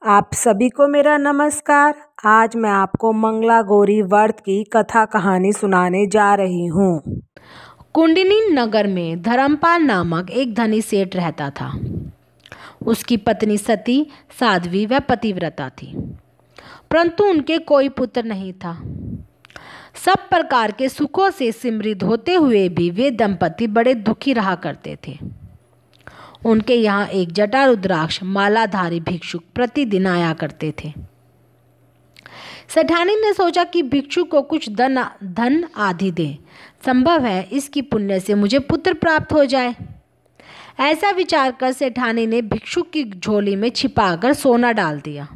आप सभी को मेरा नमस्कार। आज मैं आपको मंगला गौरी व्रत की कथा कहानी सुनाने जा रही हूँ। कुंडली नगर में धर्मपाल नामक एक धनी सेठ रहता था। उसकी पत्नी सती, साध्वी व पतिव्रता थी, परंतु उनके कोई पुत्र नहीं था। सब प्रकार के सुखों से समृद्ध होते हुए भी वे दंपति बड़े दुखी रहा करते थे। उनके यहाँ एक जटा रुद्राक्ष मालाधारी भिक्षुक प्रतिदिन आया करते थे। सेठानी ने सोचा कि भिक्षुक को कुछ धन आदि दे, संभव है इसकी पुण्य से मुझे पुत्र प्राप्त हो जाए। ऐसा विचार कर सेठानी ने भिक्षुक की झोली में छिपाकर सोना डाल दिया,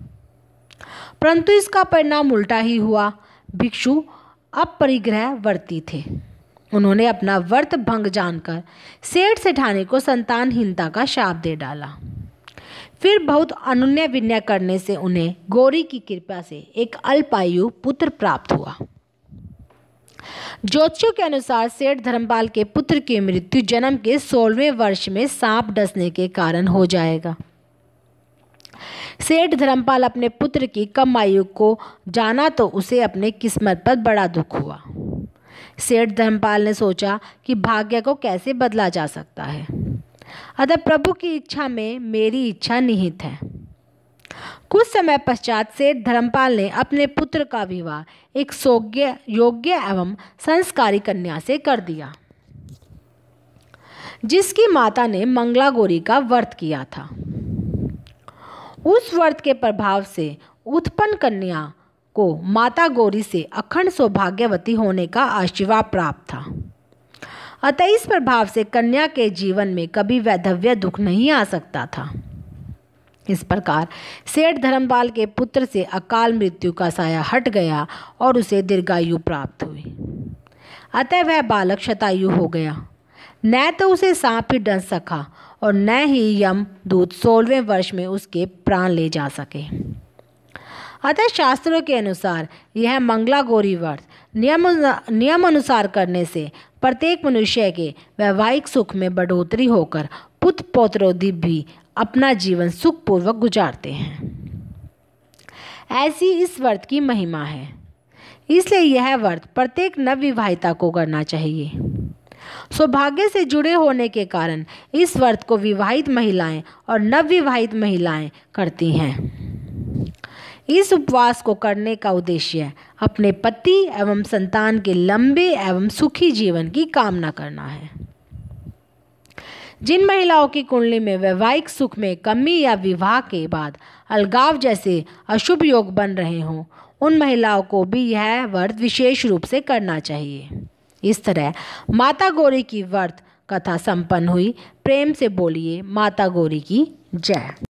परंतु इसका परिणाम उल्टा ही हुआ। भिक्षु अपरिग्रह वर्ती थे। उन्होंने अपना व्रत भंग जानकर सेठ सेठानी को संतानहीनता का शाप दे डाला। फिर बहुत अनुनय विनय करने से उन्हें गौरी की कृपा से एक अल्पायु पुत्र प्राप्त हुआ। ज्योतिषियों के अनुसार सेठ धर्मपाल के पुत्र की मृत्यु जन्म के 16वें वर्ष में सांप डसने के कारण हो जाएगा। सेठ धर्मपाल अपने पुत्र की कम आयु को जाना तो उसे अपने किस्मत पर बड़ा दुख हुआ। सेठ धर्मपाल ने सोचा कि भाग्य को कैसे बदला जा सकता है, अतः प्रभु की इच्छा में मेरी इच्छा निहित है। कुछ समय पश्चात सेठ धर्मपाल ने अपने पुत्र का विवाह एक योग्य एवं संस्कारी कन्या से कर दिया, जिसकी माता ने मंगला गौरी का व्रत किया था। उस व्रत के प्रभाव से उत्पन्न कन्या को माता गौरी से अखंड सौभाग्यवती होने का आशीर्वाद प्राप्त था। अतः इस प्रभाव से कन्या के जीवन में कभी वैधव्य दुख नहीं आ सकता था। इस प्रकार सेठ धर्मपाल के पुत्र से अकाल मृत्यु का साया हट गया और उसे दीर्घायु प्राप्त हुई। अतः वह बालक शतायु हो गया। न तो उसे सांप ही डस सका और न ही यम दूत 16वें वर्ष में उसके प्राण ले जा सके। अतः शास्त्रों के अनुसार यह मंगला गौरी व्रत नियम अनुसार करने से प्रत्येक मनुष्य के वैवाहिक सुख में बढ़ोतरी होकर पुत्र पौत्रोधि भी अपना जीवन सुखपूर्वक गुजारते हैं। ऐसी इस व्रत की महिमा है, इसलिए यह व्रत प्रत्येक नवविवाहिता को करना चाहिए। सौभाग्य से जुड़े होने के कारण इस व्रत को विवाहित महिलाएं और नवविवाहित महिलाएं करती हैं। इस उपवास को करने का उद्देश्य अपने पति एवं संतान के लंबे एवं सुखी जीवन की कामना करना है। जिन महिलाओं की कुंडली में वैवाहिक सुख में कमी या विवाह के बाद अलगाव जैसे अशुभ योग बन रहे हों, उन महिलाओं को भी यह व्रत विशेष रूप से करना चाहिए। इस तरह माता गौरी की व्रत कथा संपन्न हुई। प्रेम से बोलिए माता गौरी की जय।